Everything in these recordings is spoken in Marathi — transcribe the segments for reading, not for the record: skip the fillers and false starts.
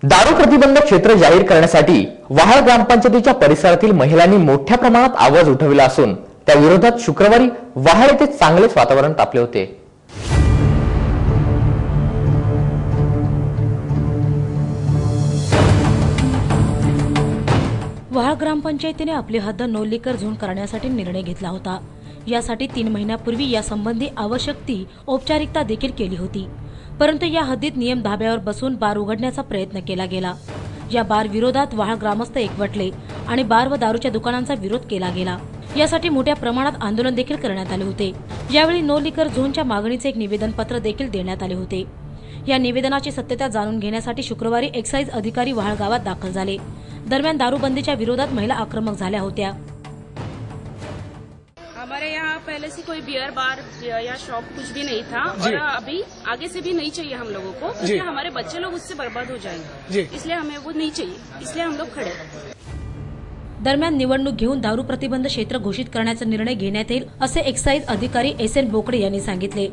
दारू प्रतिबंध क्षेत्र जाहीर करण्यासाठी वहाळ ग्रामपंचायतीच्या परिसरातील महिलांनी मोठ्या प्रमाणात आवाज उठविला असून त्या विरोधात शुक्रवारी वहाळ येथे चांगलेच वातावरण तापले होते। वहाळ ग्रामपंचायतीने आपली हद्द नो लिकर झोन करण्यासाठी निर्णय घेतला होता। यासाठी 3 महिन्यापूर्वी यासंबंधी आवश्यक ती औपचारिकता देखील केली होती, परंतु या हद्दीत नियम धाब्यावर बसून बार उघडण्याचा प्रयत्न केला गेला। या बार विरोधात वहाळ ग्रामस्थ एकवटले आणि बार व दारूच्या दुकानांचा विरोध केला गेला। यासाठी मोठ्या प्रमाणात आंदोलन देखील करण्यात आले होते। यावेळी नो लिकर झोनच्या मागणीचे एक निवेदन पत्र देखील देण्यात आले होते। या निवेदनाची सत्यता जाणून घेण्यासाठी शुक्रवारी एक्साइज अधिकारी वहाळ गावात दाखल झाले। दरम्यान दारूबंदीच्या विरोधात महिला आक्रमक झाल्या होत्या। हमारे यहाँ पहले से कोई बियर बार या शॉप कुछ भी नहीं था और अभी आगे से भी नहीं चाहिए हम लोगों को, क्योंकि हमारे बच्चे लोग उससे बर्बाद हो जाएंगे, इसलिए हमें वो नहीं चाहिए, इसलिए हम लोग खड़े। दरम्यान निवडणूक घेऊन दारू प्रतिबंध क्षेत्र घोषित करण्याचा निर्णय घेण्यात येईल असे एक्साइज अधिकारी एस.एन. बोकडे यांनी सांगितले।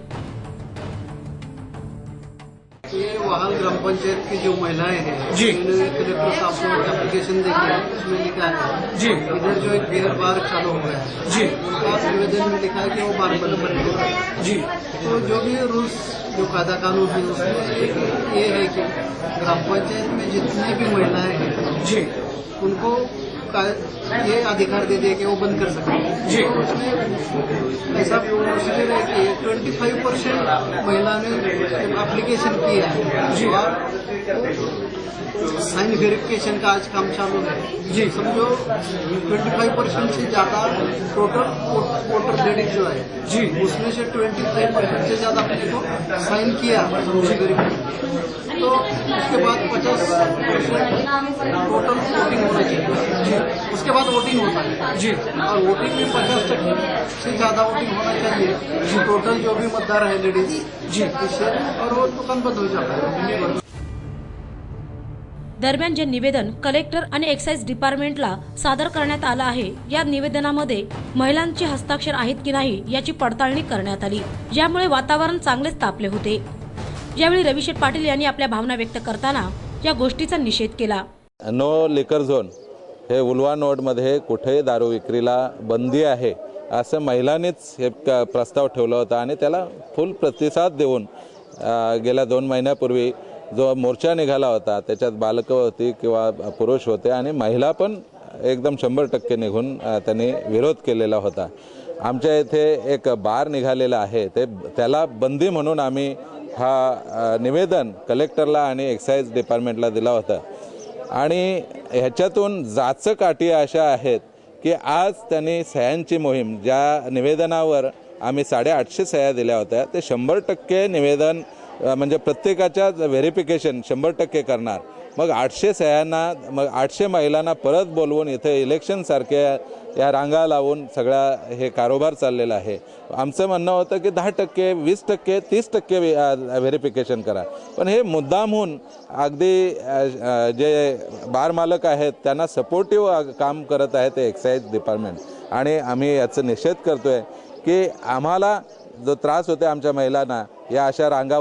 ये वहाल ग्राम पंचायत की जो महिलाएं हैं उन्होंने कलेक्टर साहब को एप्लीकेशन देखी है, उसमें लिखा है जी इधर जो एक बियर बार चालू हो गया है जी, उनका निवेदन में लिखा है कि वो बार बंद करेंगे जी। तो जो भी रूल्स जो कायदा कानून है उसमें एक ये है कि ग्राम पंचायत में जितनी भी महिलाएं हैं जी उनको ये अधिकार दे दिए कि वो बंद कर सकते हैं जी। उसमें ऐसा प्रोसीजर है कि 25% महिला ने एप्लीकेशन किया है जी और साइन वेरिफिकेशन का आज काम चालू है जी। समझो 25% से ज्यादा टोटल वोटर लेडीज जो है जी, उसमें से 25% से ज्यादा अपने को साइन किया तो उसके बाद 50% टोटल वोटिंग होना चाहिए जी। उसके बाद वोटिंग होता है जी और वोटिंग में 50% से ज्यादा वोटिंग होना चाहिए जी। टोटल जो भी मतदार है लेडीज जी इससे और वो दुकान बंद हो जाता है। दरम्यान जे निवेदन कलेक्टर आणि एक्साइज डिपार्टमेंटला सादर करण्यात आलं आहे, या निवेदनामध्ये महिलांचे हस्ताक्षर आहेत की नाही याची पडताळणी करण्यात आली, ज्यामुळे वातावरण चांगलेच तापले होते। यावेळी रविशेठ पाटील यांनी आपल्या भावना व्यक्त करताना या गोष्टीचा निषेध केला। नो लिकर झोन हे उलवा नोडमध्ये कुठे दारू विक्रीला बंदी आहे असं महिलांनीच हे प्रस्ताव ठेवला होता आणि त्याला फुल प्रतिसाद देऊन गेल्या 2 महिन्यापूर्वी जो मोर्चा निघाला होता त्याच्यात बालकं होती किंवा पुरुष होते आणि महिला पण एकदम 100% निघून त्यांनी विरोध केलेला होता। आमच्या इथे एक बार निघालेला आहे त्याला बंदी म्हणून आम्ही हा निवेदन कलेक्टरला आणि एक्साइज डिपार्टमेंटला दिला होता आणि ह्याच्यातून जाचक अटी अशा आहेत की आज त्यांनी सह्यांची मोहीम ज्या निवेदनावर आम्ही 850 सह्या दिल्या होत्या ते 100% निवेदन म्हणजे प्रत्येकाच्या व्हेरिफिकेशन 100% करणार। मग 800 सह्यांना मग 800 महिलांना परत बोलवून इथे इलेक्शन सारख्या या रांगा लावून सगळा हे कारोबार चाललेला आहे। आमचं म्हणणं होतं की 10%, 20%, 30% व्हेरिफिकेशन करा, पण हे मुद्दामहून अगदी जे बार मालक आहेत त्यांना सपोर्टिव्ह काम करत आहे ते एक्साइज डिपार्टमेंट आणि आम्ही याचा निषेध करतोय की आम्हाला जो त्रास होते आमच्या महिलांना या अशा रांगा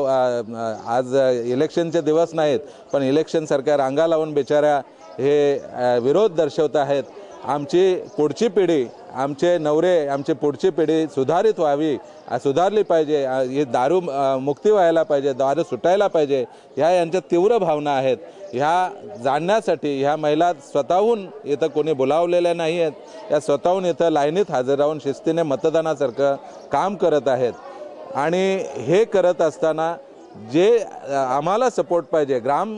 आज इलेक्शनचे दिवस नाहीत पण इलेक्शन सारख्या रांगा लावून बिचाऱ्या हे विरोध दर्शवत आहेत। आमची पुढची पिढी आमचे नवरे आमची पुढची पिढी सुधारित व्हावी, सुधारली पाहिजे, हे दारू मुक्ती व्हायला पाहिजे, दारू सुटायला पाहिजे ह्या यांच्या तीव्र भावना आहेत। ह्या जाणण्यासाठी ह्या महिला स्वतःहून इथं कोणी बोलावलेल्या नाही आहेत, या स्वतःहून इथं लाईनीत हजर राहून शिस्तीने मतदानासारखं काम करत आहेत आणि हे करत असताना जे आम्हाला सपोर्ट पाहिजे ग्राम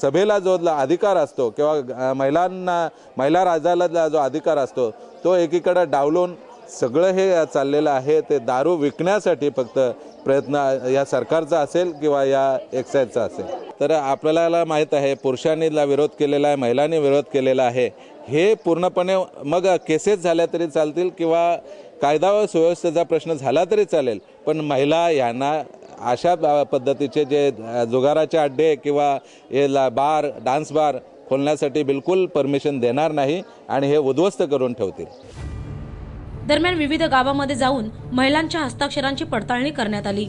सभेला जो अधिकार असतो किंवा महिला राजाला जो अधिकार असतो तो एकीकडे डावलून सगळं हे चाललेलं आहे। ते दारू विकण्यासाठी फक्त प्रयत्न या सरकारचा असेल किंवा या एक्साइजचा असेल। तर आपल्याला माहीत आहे पुरुषांनी विरोध केलेला आहे, महिलांनी विरोध केलेला आहे। हे पूर्णपणे मग केसेस झाल्या तरी चालतील किंवा कायदा व सुव्यवस्थेचा प्रश्न झाला तरी चालेल, पण महिला यांना अशा पद्धतीचे जे जुगाराचे अड्डे किंवा हे बार डान्स बार खोलण्यासाठी बिलकुल परमिशन देणार नाही आणि हे उद्ध्वस्त करून ठेवतील। दरम्यान विविध गावांमध्ये जाऊन महिलांच्या हस्ताक्षरांची पडताळणी करण्यात आली।